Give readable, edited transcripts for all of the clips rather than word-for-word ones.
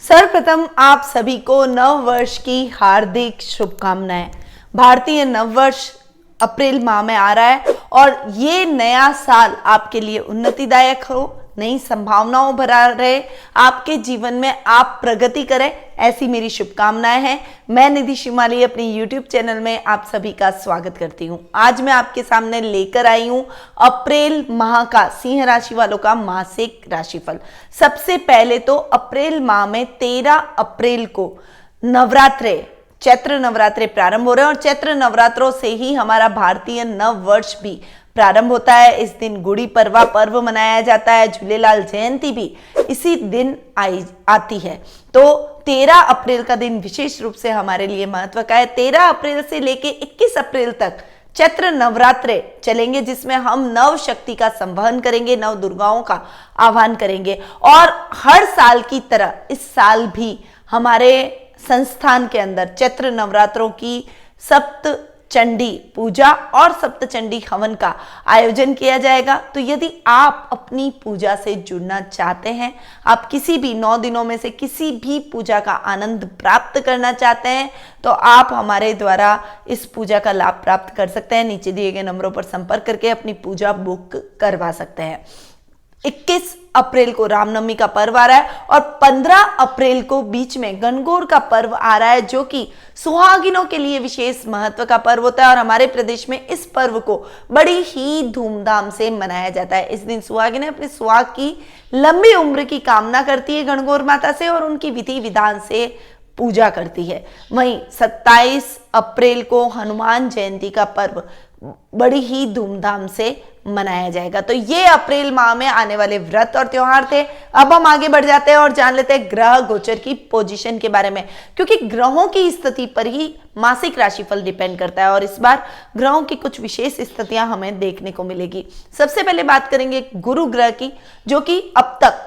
सर्वप्रथम आप सभी को नव वर्ष की हार्दिक शुभकामनाएं। भारतीय नव वर्ष अप्रैल माह में आ रहा है और ये नया साल आपके लिए उन्नतिदायक हो, नई संभावनाओं भरा रहे, आपके जीवन में आप प्रगति करें, ऐसी मेरी शुभकामनाएं हैं। मैं निधि शिमाली अपनी YouTube चैनल में आप सभी का स्वागत करती हूं। आज मैं आपके सामने लेकर आई हूं अप्रैल माह का सिंह राशि वालों का मासिक राशिफल। सबसे पहले तो अप्रैल माह में 13 अप्रैल को नवरात्रे, चैत्र नवरात्रे प्रारंभ हो रहे हैं और चैत्र नवरात्रों से ही हमारा भारतीय नव वर्ष भी प्रारंभ होता है। इस दिन गुड़ी पड़वा पर्व मनाया जाता है, झूलेलाल जयंती भी इसी दिन आती है। तो 13 अप्रैल का दिन विशेष रूप से हमारे लिए महत्व का है। 13 अप्रैल से लेके 21 अप्रैल तक चैत्र नवरात्रे चलेंगे, जिसमें हम नव शक्ति का संवहन करेंगे, नव दुर्गाओं का आह्वान करेंगे। और हर साल की तरह इस साल भी हमारे संस्थान के अंदर चैत्र नवरात्रों की सप्त चंडी पूजा और सप्त चंडी हवन का आयोजन किया जाएगा। तो यदि आप अपनी पूजा से जुड़ना चाहते हैं, आप किसी भी 9 दिनों में से किसी भी पूजा का आनंद प्राप्त करना चाहते हैं, तो आप हमारे द्वारा इस पूजा का लाभ प्राप्त कर सकते हैं। नीचे दिए गए नंबरों पर संपर्क करके अपनी पूजा बुक करवा सकते हैं। 21 अप्रैल को रामनवमी का पर्व आ रहा है और 15 अप्रैल को बीच में गणगौर का पर्व आ रहा है, जो कि सुहागिनों के लिए विशेष महत्व का पर्व होता है। और हमारे प्रदेश में इस पर्व को बड़ी ही धूमधाम से मनाया जाता है। इस दिन सुहागिनें अपने सुहाग की लंबी उम्र की कामना करती है गणगौर माता से और उनकी विधि विधान से पूजा करती है। वहीं 27 अप्रैल को हनुमान जयंती का पर्व बड़ी ही धूमधाम से मनाया जाएगा। तो ये अप्रैल माह में आने वाले व्रत और त्योहार थे। अब हम आगे बढ़ जाते हैं और जान लेते हैं ग्रह गोचर की पोजीशन के बारे में, क्योंकि ग्रहों की स्थिति पर ही मासिक राशिफल डिपेंड करता है और इस बार ग्रहों की कुछ विशेष स्थितियां हमें देखने को मिलेगी। सबसे पहले बात करेंगे गुरु ग्रह की, जो कि अब तक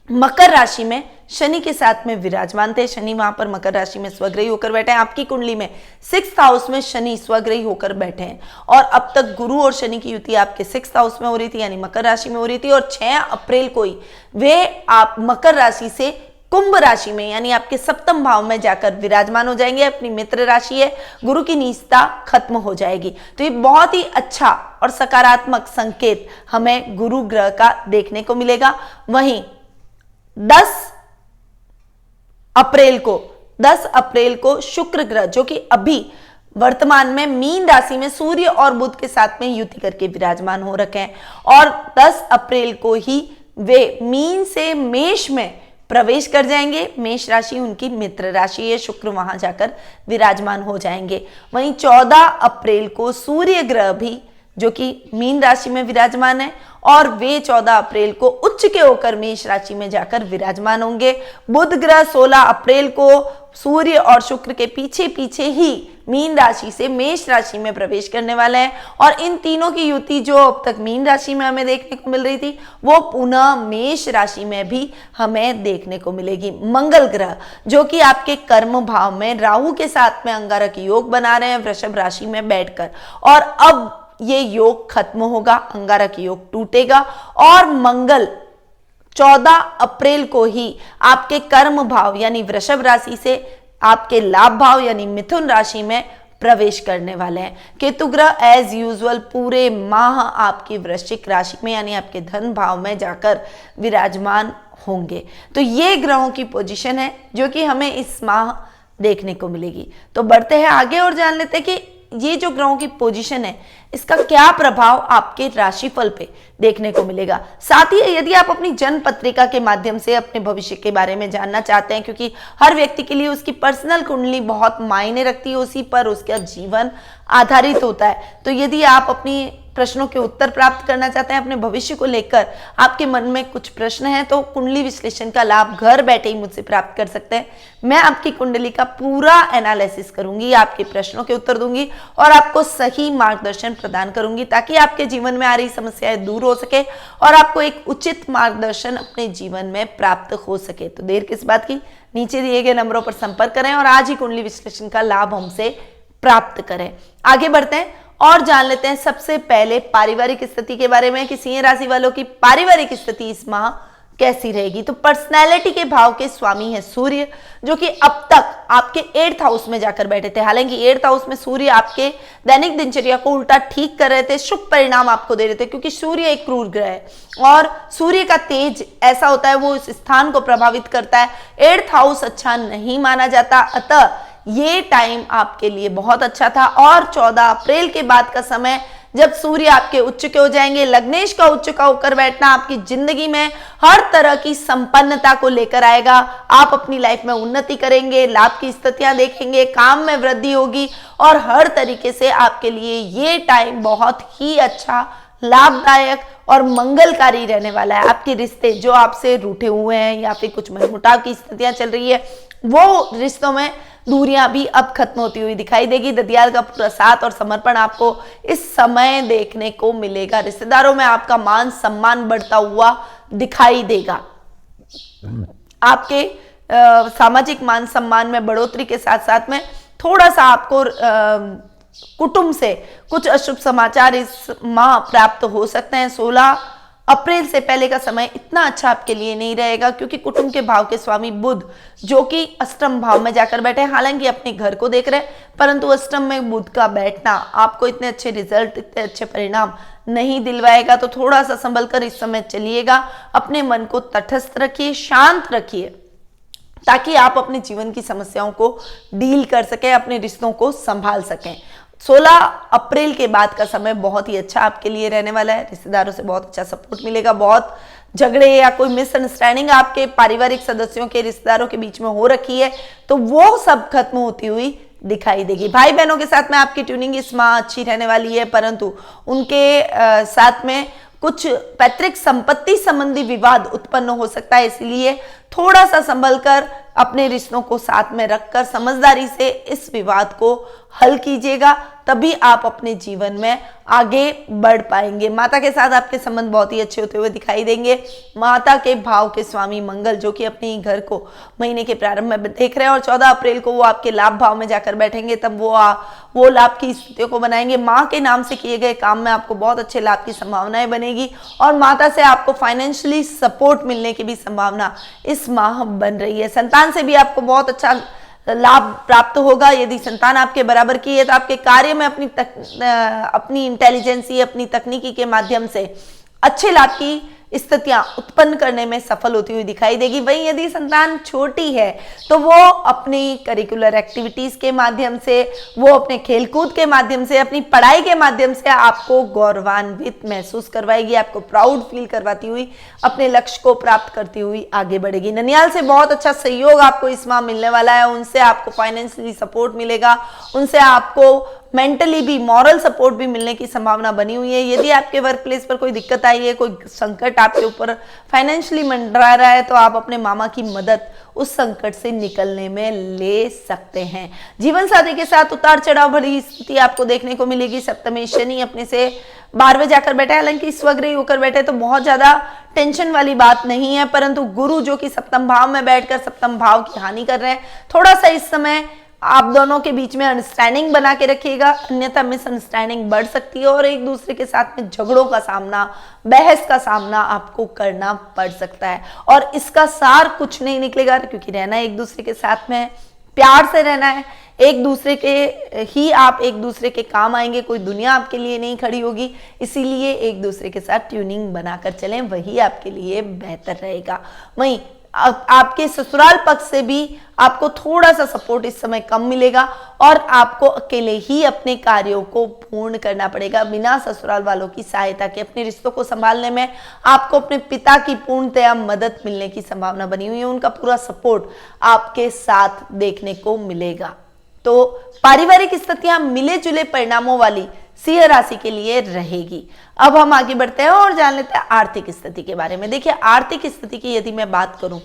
मकर राशि में शनि के साथ में विराजमान थे। शनि वहां पर मकर राशि में स्वग्रही होकर बैठे हैं। आपकी कुंडली में 6th हाउस में शनि स्वग्रही होकर बैठे हैं और अब तक गुरु और शनि की युति आपके 6th हाउस में हो रही थी, यानी मकर राशि में हो रही थी। और 6 अप्रैल को ही वे आप मकर राशि से कुंभ राशि में, यानी आपके 7th भाव में जाकर विराजमान हो जाएंगे। अपनी मित्र राशि है, गुरु की नीचता खत्म हो जाएगी। तो ये बहुत ही अच्छा और सकारात्मक संकेत हमें गुरु ग्रह का देखने को मिलेगा। वहीं 10 अप्रैल को शुक्र ग्रह, जो कि अभी वर्तमान में मीन राशि में सूर्य और बुध के साथ में युति करके विराजमान हो रखे हैं और 10 अप्रैल को ही वे मीन से मेष में प्रवेश कर जाएंगे। मेष राशि उनकी मित्र राशि है, शुक्र वहां जाकर विराजमान हो जाएंगे। वहीं 14 अप्रैल को सूर्य ग्रह भी, जो कि मीन राशि में विराजमान है, और वे 14 अप्रैल को उच्च के होकर मेष राशि में जाकर विराजमान होंगे। बुध ग्रह 16 अप्रैल को सूर्य और शुक्र के पीछे पीछे ही मीन राशि से मेष राशि में प्रवेश करने वाले हैं और इन तीनों की युति जो अब तक मीन राशि में हमें देखने को मिल रही थी, वो पुनः मेष राशि में भी हमें देखने को मिलेगी। मंगल ग्रह, जो कि आपके कर्म भाव में राहु के साथ में अंगारक योग बना रहे हैं वृषभ राशि में बैठकर, और अब ये योग खत्म होगा, अंगारक योग टूटेगा और मंगल 14 अप्रैल को ही आपके कर्म भाव यानी वृषभ राशि से आपके लाभ भाव यानी मिथुन राशि में प्रवेश करने वाले हैं। केतु ग्रह एज यूजुअल पूरे माह आपकी वृश्चिक राशि में यानी आपके धन भाव में जाकर विराजमान होंगे। तो ये ग्रहों की पोजीशन है जो कि हमें इस माह देखने को मिलेगी। तो बढ़ते हैं आगे और जान लेते हैं कि ये जो ग्रहों की पोजीशन है, इसका क्या प्रभाव आपके राशिफल पे देखने को मिलेगा। साथ ही यदि आप अपनी जन्म पत्रिका के माध्यम से अपने भविष्य के बारे में जानना चाहते हैं, क्योंकि हर व्यक्ति के लिए उसकी पर्सनल कुंडली बहुत मायने रखती है, उसी पर उसका जीवन आधारित होता है। तो यदि आप अपनी प्रश्नों के उत्तर प्राप्त करना चाहते हैं अपने भविष्य को लेकर, आपके मन में कुछ प्रश्न हैं, तो कुंडली विश्लेषण का लाभ घर बैठे ही मुझसे प्राप्त कर सकते हैं। मैं आपकी कुंडली का पूरा एनालिसिस करूंगी, आपके प्रश्नों के उत्तर दूंगी और आपको सही मार्गदर्शन प्रदान करूंगी, ताकि आपके जीवन में आ रही समस्याएं दूर हो सके और आपको एक उचित मार्गदर्शन अपने जीवन में प्राप्त हो सके। तो देर किस बात की, नीचे दिए गए नंबरों पर संपर्क करें और आज ही कुंडली विश्लेषण का लाभ हमसे प्राप्त करें। आगे बढ़ते हैं और जान लेते हैं सबसे पहले पारिवारिक स्थिति के बारे में कि सिंह राशि वालों की पारिवारिक स्थिति इस माह कैसी रहेगी। तो पर्सनैलिटी के भाव के स्वामी है सूर्य, जो कि अब तक आपके 8th हाउस में जाकर बैठे थे। हालांकि 8th हाउस में सूर्य आपके दैनिक दिनचर्या को उल्टा ठीक कर रहे थे, शुभ परिणाम आपको दे रहे थे, क्योंकि सूर्य एक क्रूर ग्रह है और सूर्य का तेज ऐसा होता है, वो इस स्थान को प्रभावित करता है। 8th हाउस अच्छा नहीं माना जाता, अतः ये टाइम आपके लिए बहुत अच्छा था। और 14 अप्रैल के बाद का समय, जब सूर्य आपके उच्च के हो जाएंगे, लग्नेश का उच्च का होकर बैठना आपकी जिंदगी में हर तरह की संपन्नता को लेकर आएगा। आप अपनी लाइफ में उन्नति करेंगे, लाभ की स्थितियां देखेंगे, काम में वृद्धि होगी और हर तरीके से आपके लिए ये टाइम बहुत ही अच्छा, लाभदायक और मंगलकारी रहने वाला है। आपके रिश्ते जो आपसे रूठे हुए हैं या फिर कुछ मनमुटाव की स्थितियां चल रही है, वो रिश्तों में दूरियां भी अब खत्म होती हुई दिखाई देगी। ददियाल का पूरा साथ और समर्पण आपको इस समय देखने को मिलेगा। रिश्तेदारों में आपका मान सम्मान बढ़ता हुआ दिखाई देगा। आपके सामाजिक मान सम्मान में बढ़ोतरी के साथ साथ में थोड़ा सा आपको कुटुंब से कुछ अशुभ समाचार इस माह प्राप्त हो सकते हैं। 16 अप्रैल से पहले का समय इतना अच्छा आपके लिए नहीं रहेगा, क्योंकि कुटुंब के भाव के स्वामी बुध, जो कि अष्टम भाव में जाकर बैठे हैं, हालांकि अपने घर को देख रहे हैं, परंतु अष्टम में बुध का बैठना आपको इतने अच्छे रिजल्ट, इतने अच्छे परिणाम नहीं दिलवाएगा। तो थोड़ा सा संभल कर इस समय चलिएगा। अपने मन को तटस्थ रखिए, शांत रखिए, ताकि आप अपने जीवन की समस्याओं को डील कर सकें, अपने रिश्तों को संभाल सकें। 16 अप्रैल के बाद का समय बहुत ही अच्छा आपके लिए रहने वाला है। रिश्तेदारों से बहुत अच्छा सपोर्ट मिलेगा। बहुत झगड़े या कोई मिसअंडरस्टैंडिंग आपके पारिवारिक सदस्यों के, रिश्तेदारों के बीच में हो रखी है, तो वो सब खत्म होती हुई दिखाई देगी। भाई बहनों के साथ में आपकी ट्यूनिंग इस माह अच्छी रहने वाली है, परंतु उनके साथ में कुछ पैतृक संपत्ति संबंधी विवाद उत्पन्न हो सकता है, इसलिए थोड़ा सा संभल कर अपने रिश्तों को साथ में रखकर समझदारी से इस विवाद को हल कीजिएगा, तभी आप अपने जीवन में आगे बढ़ पाएंगे। माता के साथ आपके संबंध बहुत ही अच्छे होते हुए दिखाई देंगे। माता के भाव के स्वामी मंगल, जो कि अपने ही घर को महीने के प्रारंभ में देख रहे हैं और 14 अप्रैल को वो आपके लाभ भाव में जाकर बैठेंगे, तब वो लाभ की स्थितियों को बनाएंगे। माँ के नाम से किए गए काम में आपको बहुत अच्छे लाभ की संभावनाएं बनेगी और माता से आपको फाइनेंशियली सपोर्ट मिलने की भी संभावना इस माह बन रही है। संतान से भी आपको बहुत अच्छा लाभ प्राप्त होगा। यदि संतान आपके बराबर की है तो आपके कार्य में अपनी इंटेलिजेंसी, अपनी तकनीकी के माध्यम से अच्छे लाभ की स्थितियां उत्पन्न करने में सफल होती हुई दिखाई देगी। वहीं यदि संतान छोटी है तो वो अपनी करिकुलर एक्टिविटीज के माध्यम से, वो अपने खेलकूद के माध्यम से, अपनी पढ़ाई के माध्यम से आपको गौरवान्वित महसूस करवाएगी, आपको प्राउड फील करवाती हुई अपने लक्ष्य को प्राप्त करती हुई आगे बढ़ेगी। ननियाल से बहुत अच्छा सहयोग आपको इस माह मिलने वाला है। उनसे आपको फाइनेंशियली सपोर्ट मिलेगा, उनसे आपको मेंटली भी, मॉरल सपोर्ट भी मिलने की संभावना बनी हुई है। यदि आपके वर्क प्लेस पर कोई दिक्कत आई है, कोई संकट आपके ऊपर फाइनेंशियली मंडरा रहा है, तो आप अपने मामा की मदद उस संकट से निकलने में ले सकते हैं। जीवन साथी के साथ उतार चढ़ाव भरी स्थिति आपको देखने को मिलेगी। सप्तमी शनि अपने से 12वें जाकर बैठे, हालांकि स्वग्रही होकर बैठे तो बहुत ज्यादा टेंशन वाली बात नहीं है, परंतु गुरु जो कि सप्तम भाव में बैठकर सप्तम भाव की हानि कर रहे हैं, थोड़ा सा इस समय आप दोनों के बीच में अंडरस्टैंडिंग बना के रखिएगा, अन्यथा मिसअंडरस्टैंडिंग बढ़ सकती है और एक दूसरे के साथ में झगड़ों का सामना, बहस का सामना आपको करना पड़ सकता है। और इसका सार कुछ नहीं निकलेगा, क्योंकि रहना एक दूसरे के साथ में है, प्यार से रहना है, एक दूसरे के ही आप एक दूसरे के काम आएंगे, कोई दुनिया आपके लिए नहीं खड़ी होगी। इसीलिए एक दूसरे के साथ ट्यूनिंग बनाकर चलें, वही आपके लिए बेहतर रहेगा। वहीं आपके ससुराल पक्ष से भी आपको थोड़ा सा सपोर्ट इस समय कम मिलेगा और आपको अकेले ही अपने कार्यों को पूर्ण करना पड़ेगा, बिना ससुराल वालों की सहायता के। अपने रिश्तों को संभालने में आपको अपने पिता की पूर्णतया मदद मिलने की संभावना बनी हुई है, उनका पूरा सपोर्ट आपके साथ देखने को मिलेगा। तो पारिवारिक स्थितियां मिले जुले परिणामों वाली सिंह राशि के लिए रहेगी। अब हम आगे बढ़ते हैं और जान लेते हैं आर्थिक स्थिति के बारे में। देखिए, आर्थिक स्थिति की यदि मैं बात करूं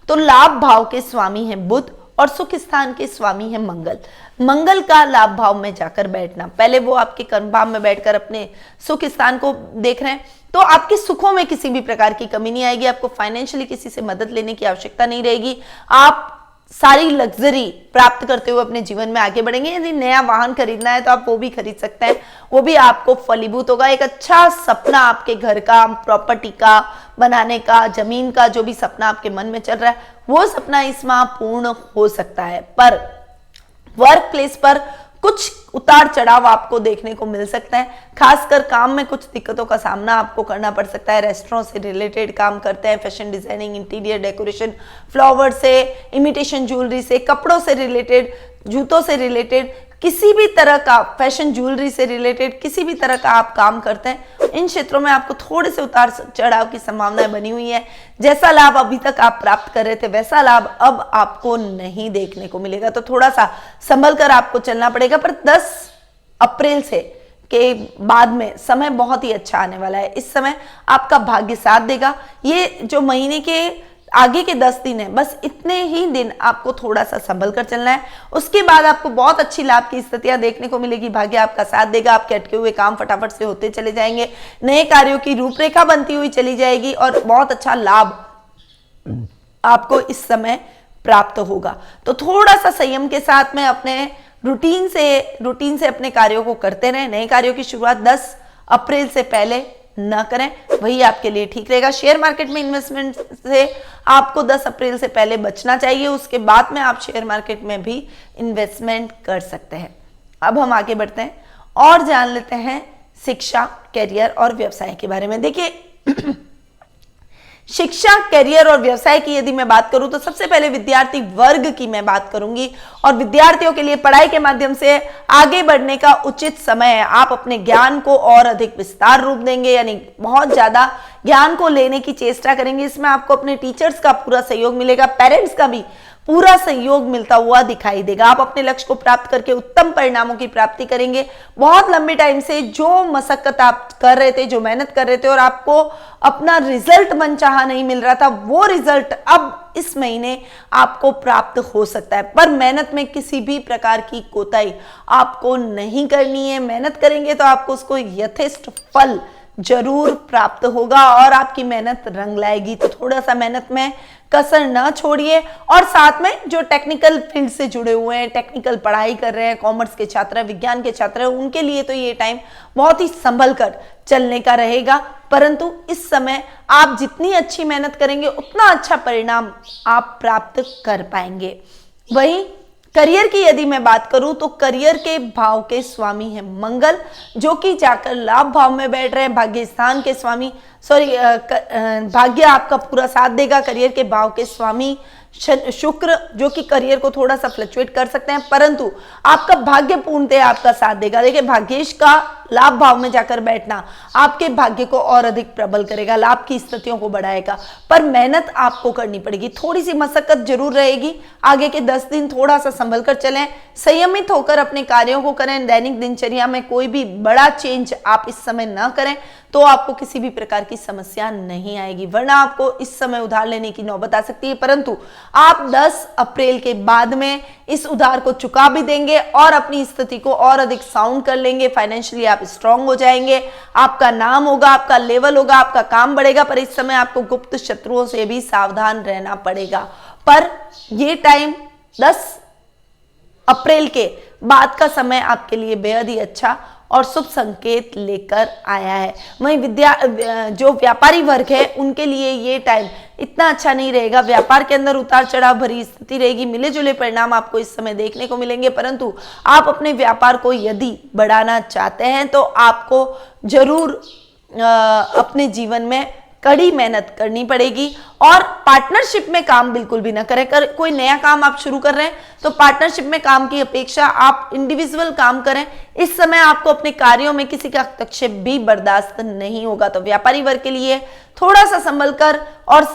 तो लाभ भाव के स्वामी हैं बुध और सुख स्थान के स्वामी हैं मंगल। मंगल का लाभ भाव में जाकर बैठना, पहले वो आपके कर्म भाव में बैठकर अपने सुख स्थान को देख रहे हैं, तो आपके सुखों में किसी भी प्रकार की कमी नहीं आएगी। आपको फाइनेंशियली किसी से मदद लेने की आवश्यकता नहीं रहेगी। आप सारी लग्जरी प्राप्त करते हुए अपने जीवन में आगे बढ़ेंगे। यदि नया वाहन खरीदना है तो आप वो भी खरीद सकते हैं, वो भी आपको फलीभूत होगा। एक अच्छा सपना आपके घर का, प्रॉपर्टी का बनाने का, जमीन का, जो भी सपना आपके मन में चल रहा है वो सपना इस माह पूर्ण हो सकता है। पर वर्क प्लेस पर कुछ उतार चढ़ाव आपको देखने को मिल सकता है, खासकर काम में कुछ दिक्कतों का सामना आपको करना पड़ सकता है। रेस्टोरेंट से रिलेटेड काम करते हैं, fashion designing, interior decoration, flower से, इमिटेशन ज्वेलरी से, कपड़ों से रिलेटेड, जूतों से रिलेटेड, किसी भी तरह का फैशन ज्वेलरी से रिलेटेड किसी भी तरह का आप काम करते हैं, इन क्षेत्रों में आपको थोड़े से उतार चढ़ाव की संभावनाएं बनी हुई है। जैसा लाभ अभी तक आप प्राप्त कर रहे थे वैसा लाभ अब आपको नहीं देखने को मिलेगा, तो थोड़ा सा संभल कर आपको चलना पड़ेगा। पर 10 अप्रैल से के बाद में समय बहुत ही अच्छा आने वाला है। इस समय आपका भाग्य साथ देगा। ये जो महीने के आगे के 10 दिन है, बस इतने ही दिन आपको थोड़ा सा संभल कर चलना है। उसके बाद आपको बहुत अच्छी लाभ की स्थितियां देखने को मिलेगी। भाग्य आपका साथ देगा, आपके अटके हुए काम फटाफट से होते चले जाएंगे, नए कार्यों की रूपरेखा बनती हुई चली जाएगी और बहुत अच्छा लाभ आपको इस समय प्राप्त होगा। तो थोड़ा सा संयम के साथ में अपने रूटीन से अपने कार्यों को करते रहें। नए कार्यों की शुरुआत 10 अप्रैल से पहले न करें, वही आपके लिए ठीक रहेगा। शेयर मार्केट में इन्वेस्टमेंट से आपको 10 अप्रैल से पहले बचना चाहिए, उसके बाद में आप शेयर मार्केट में भी इन्वेस्टमेंट कर सकते हैं। अब हम आगे बढ़ते हैं और जान लेते हैं शिक्षा, करियर और व्यवसाय के बारे में। देखिए शिक्षा, करियर और व्यवसाय की यदि मैं बात करूं तो सबसे पहले विद्यार्थी वर्ग की मैं बात करूंगी, और विद्यार्थियों के लिए पढ़ाई के माध्यम से आगे बढ़ने का उचित समय है। आप अपने ज्ञान को और अधिक विस्तार रूप देंगे, यानी बहुत ज्यादा ज्ञान को लेने की चेष्टा करेंगे। इसमें आपको अपने टीचर्स का पूरा सहयोग मिलेगा, पेरेंट्स का भी पूरा सहयोग मिलता हुआ दिखाई देगा। आप अपने लक्ष्य को प्राप्त करके उत्तम परिणामों की प्राप्ति करेंगे। बहुत लंबे टाइम से जो मशक्कत आप कर रहे थे, जो मेहनत कर रहे थे और आपको अपना रिजल्ट मनचाहा नहीं मिल रहा था, वो रिजल्ट अब इस महीने आपको प्राप्त हो सकता है। पर मेहनत में किसी भी प्रकार की कोताही आपको नहीं करनी है। मेहनत करेंगे तो आपको उसको यथेष्ट फल जरूर प्राप्त होगा और आपकी मेहनत रंग लाएगी। तो थोड़ा सा मेहनत में कसर ना छोड़िए। और साथ में जो टेक्निकल फील्ड से जुड़े हुए हैं, टेक्निकल पढ़ाई कर रहे हैं, कॉमर्स के छात्र, विज्ञान के छात्र, उनके लिए तो ये टाइम बहुत ही संभल कर चलने का रहेगा। परंतु इस समय आप जितनी अच्छी मेहनत करेंगे उतना अच्छा परिणाम आप प्राप्त कर पाएंगे। वहीं करियर की यदि मैं बात करूं तो करियर के भाव के स्वामी है मंगल, जो कि जाकर लाभ भाव में बैठ रहे हैं। भाग्य स्थान के स्वामी भाग्य आपका पूरा साथ देगा। करियर के भाव के स्वामी शुक्र, जो कि करियर को थोड़ा सा फ्लक्चुएट कर सकते हैं, परंतु आपका भाग्य पूर्णतः आपका साथ देगा। देखिए भाग्येश का लाभ भाव में जाकर बैठना आपके भाग्य को और अधिक प्रबल करेगा, लाभ की स्थितियों को बढ़ाएगा। पर मेहनत आपको करनी पड़ेगी, थोड़ी सी मशक्कत जरूर रहेगी। आगे के 10 दिन थोड़ा सा संभल कर चलें, संयमित होकर अपने कार्यों को करें। दैनिक दिनचर्या में कोई भी बड़ा चेंज आप इस समय न करें तो आपको किसी भी प्रकार की समस्या नहीं आएगी, वरना आपको इस समय उधार लेने की नौबत आ सकती है। परंतु आप 10 अप्रैल के बाद में इस उधार को चुका भी देंगे और अपनी स्थिति को और अधिक साउंड कर लेंगे। फाइनेंशियली आप स्ट्रांग हो जाएंगे, आपका नाम होगा, आपका लेवल होगा, आपका काम बढ़ेगा। पर इस समय आपको गुप्त शत्रुओं से भी सावधान रहना पड़ेगा। पर यह टाइम 10 अप्रैल के बाद का समय आपके लिए बेहद ही अच्छा और शुभ संकेत लेकर आया है। वहीं जो व्यापारी वर्ग है उनके लिए ये टाइम इतना अच्छा नहीं रहेगा। व्यापार के अंदर उतार चढ़ाव भरी स्थिति रहेगी, मिले जुले परिणाम आपको इस समय देखने को मिलेंगे। परंतु आप अपने व्यापार को यदि बढ़ाना चाहते हैं तो आपको जरूर अपने जीवन में कड़ी मेहनत करनी पड़ेगी। और पार्टनरशिप में काम बिल्कुल भी ना करें। कोई नया काम आप शुरू कर रहे हैं तो पार्टनरशिप में काम की अपेक्षा आप इंडिविजुअल काम करें। इस समय आपको अपने कार्यों में किसी का हस्तक्षेप भी बर्दाश्त नहीं होगा। तो व्यापारी वर्ग के लिए थोड़ा सा संभल कर और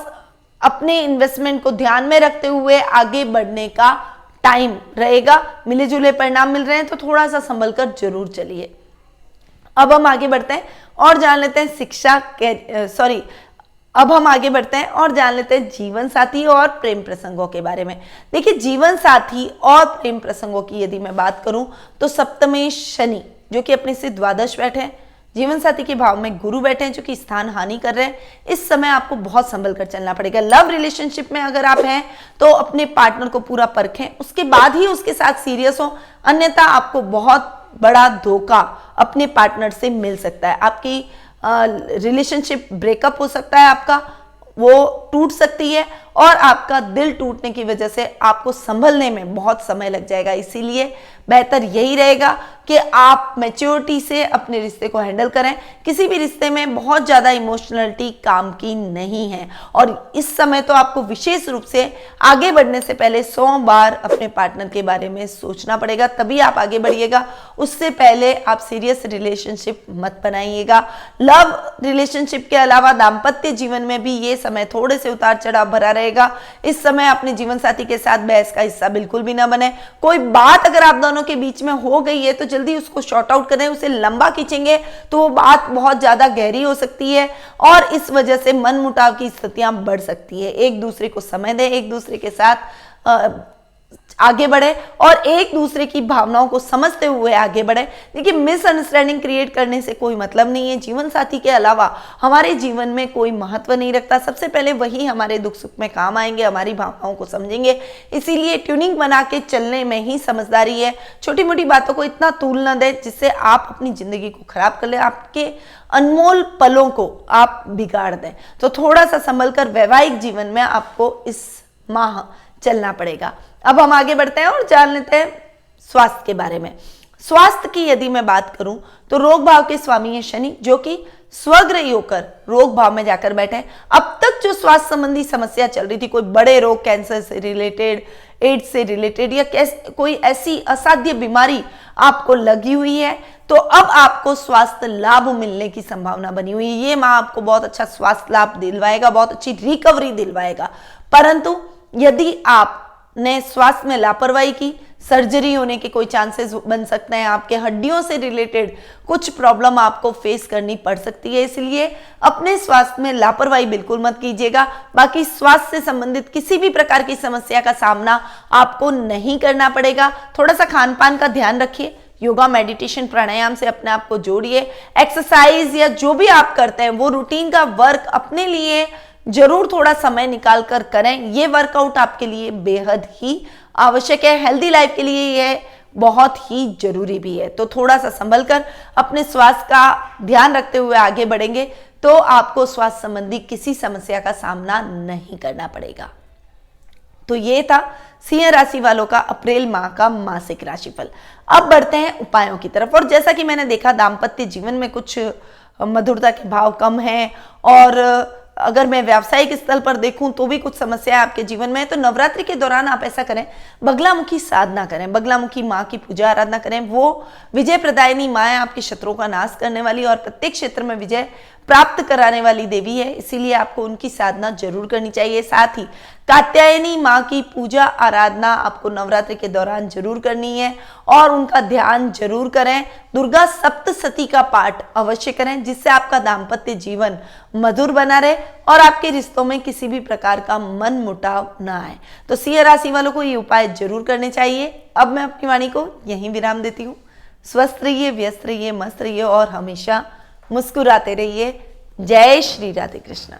अपने इन्वेस्टमेंट को ध्यान में रखते हुए आगे बढ़ने का टाइम रहेगा। मिले जुले परिणाम मिल रहे हैं तो थोड़ा सा संभल कर जरूर चलिए। अब हम आगे बढ़ते हैं और जान लेते हैं अब हम आगे बढ़ते हैं और जान लेते हैं जीवन साथी और प्रेम प्रसंगों के बारे में। देखिए जीवन साथी और प्रेम प्रसंगों की यदि मैं बात करूं तो सप्तमेश शनि, जो कि अपने से द्वादश बैठे हैं, जीवन साथी के भाव में गुरु बैठे हैं जो कि स्थान हानि कर रहे हैं। इस समय आपको बहुत संभल कर चलना पड़ेगा। लव रिलेशनशिप में अगर आप हैं तो अपने पार्टनर को पूरा परखें, उसके बाद ही उसके साथ सीरियस हो, अन्यथा आपको बहुत बड़ा धोखा अपने पार्टनर से मिल सकता है। आपकी रिलेशनशिप ब्रेकअप हो सकता है, आपका वो टूट सकती है और आपका दिल टूटने की वजह से आपको संभलने में बहुत समय लग जाएगा। इसीलिए बेहतर यही रहेगा कि आप मैच्योरिटी से अपने रिश्ते को हैंडल करें। किसी भी रिश्ते में बहुत ज़्यादा इमोशनलिटी काम की नहीं है और इस समय तो आपको विशेष रूप से आगे बढ़ने से पहले 100 बार अपने पार्टनर के बारे में सोचना पड़ेगा, तभी आप आगे बढ़िएगा। उससे पहले आप सीरियस रिलेशनशिप मत बनाइएगा। लव रिलेशनशिप के अलावा दाम्पत्य जीवन में भी ये समय थोड़े से उतार चढ़ाव भरा रहेगा। इस समय अपने जीवन साथी के साथ बहस का हिस्सा बिल्कुल भी ना बने। कोई बात अगर आप दोनों के बीच में हो गई है तो जल्दी उसको शॉर्ट आउट करें। उसे लंबा खींचेंगे तो वो बात बहुत ज्यादा गहरी हो सकती है और इस वजह से मनमुटाव की स्थितियां बढ़ सकती है। एक दूसरे को समय दें, एक दूसरे के साथ आगे बढ़े और एक दूसरे की भावनाओं को समझते हुए आगे बढ़े। देखिए, मिसअंडरस्टैंडिंग क्रिएट करने से कोई मतलब नहीं है। जीवन साथी के अलावा हमारे जीवन में कोई महत्व नहीं रखता। सबसे पहले वही हमारे दुख सुख में काम आएंगे, हमारी भावनाओं को समझेंगे। इसीलिए ट्यूनिंग बना के चलने में ही समझदारी है। छोटी मोटी बातों को इतना तूल न दें जिससे आप अपनी जिंदगी को खराब कर ले, आपके अनमोल पलों को आप बिगाड़ दें। तो थोड़ा सा संभल कर वैवाहिक जीवन में आपको इस माह चलना पड़ेगा। अब हम आगे बढ़ते हैं और जान लेते हैं स्वास्थ्य के बारे में। स्वास्थ्य की यदि मैं बात करूं तो रोग भाव के स्वामी है शनि, जो कि स्वग्रही होकर रोग भाव में जाकर बैठे हैं। अब तक जो स्वास्थ्य संबंधी समस्या चल रही थी, कोई बड़े रोग, कैंसर से रिलेटेड, एड्स से रिलेटेड या कोई ऐसी असाध्य बीमारी आपको लगी हुई है, तो अब आपको स्वास्थ्य लाभ मिलने की संभावना बनी हुई है। ये माह आपको बहुत अच्छा स्वास्थ्य लाभ दिलवाएगा, बहुत अच्छी रिकवरी दिलवाएगा। परंतु यदि आपने स्वास्थ्य में लापरवाही की, सर्जरी होने के कोई चांसेस बन सकते हैं। आपके हड्डियों से रिलेटेड कुछ प्रॉब्लम आपको फेस करनी पड़ सकती है। इसलिए अपने स्वास्थ्य में लापरवाही बिल्कुल मत कीजिएगा। बाकी स्वास्थ्य से संबंधित किसी भी प्रकार की समस्या का सामना आपको नहीं करना पड़ेगा। थोड़ा सा खान पान का ध्यान रखिए, योगा, मेडिटेशन, प्राणायाम से अपने आप को जोड़िए। एक्सरसाइज या जो भी आप करते हैं वो रूटीन का वर्क अपने लिए जरूर थोड़ा समय निकाल कर करें। ये वर्कआउट आपके लिए बेहद ही आवश्यक है। हेल्दी लाइफ के लिए यह बहुत ही जरूरी भी है। तो थोड़ा सा संभल कर अपने स्वास्थ्य का ध्यान रखते हुए आगे बढ़ेंगे तो आपको स्वास्थ्य संबंधी किसी समस्या का सामना नहीं करना पड़ेगा। तो ये था सिंह राशि वालों का अप्रैल माह का मासिक राशिफल। अब बढ़ते हैं उपायों की तरफ। और जैसा कि मैंने देखा, दाम्पत्य जीवन में कुछ मधुरता के भाव कम हैं और अगर मैं व्यावसायिक स्थल पर देखूं तो भी कुछ समस्या आपके जीवन में है। तो नवरात्रि के दौरान आप ऐसा करें, बगलामुखी साधना करें, बगलामुखी माँ की पूजा आराधना करें। वो विजय प्रदायिनी माँ है, आपके शत्रुओं का नाश करने वाली और प्रत्येक क्षेत्र में विजय प्राप्त कराने वाली देवी है। इसीलिए आपको उनकी साधना जरूर करनी चाहिए। साथ ही कात्यायनी माँ की पूजा आराधना आपको नवरात्रि के दौरान जरूर करनी है और उनका ध्यान जरूर करें। दुर्गा सप्तशती का पाठ अवश्य करें, जिससे आपका दाम्पत्य जीवन मधुर बना रहे और आपके रिश्तों में किसी भी प्रकार का मन मुटाव ना आए। तो सिंह राशि वालों को ये उपाय जरूर करने चाहिए। अब मैं अपनी वाणी को यहीं विराम देती हूँ। स्वस्थ रहिए, व्यस्त रहिए, मस्त रहिए और हमेशा मुस्कुराते रहिए। जय श्री राधे कृष्णा।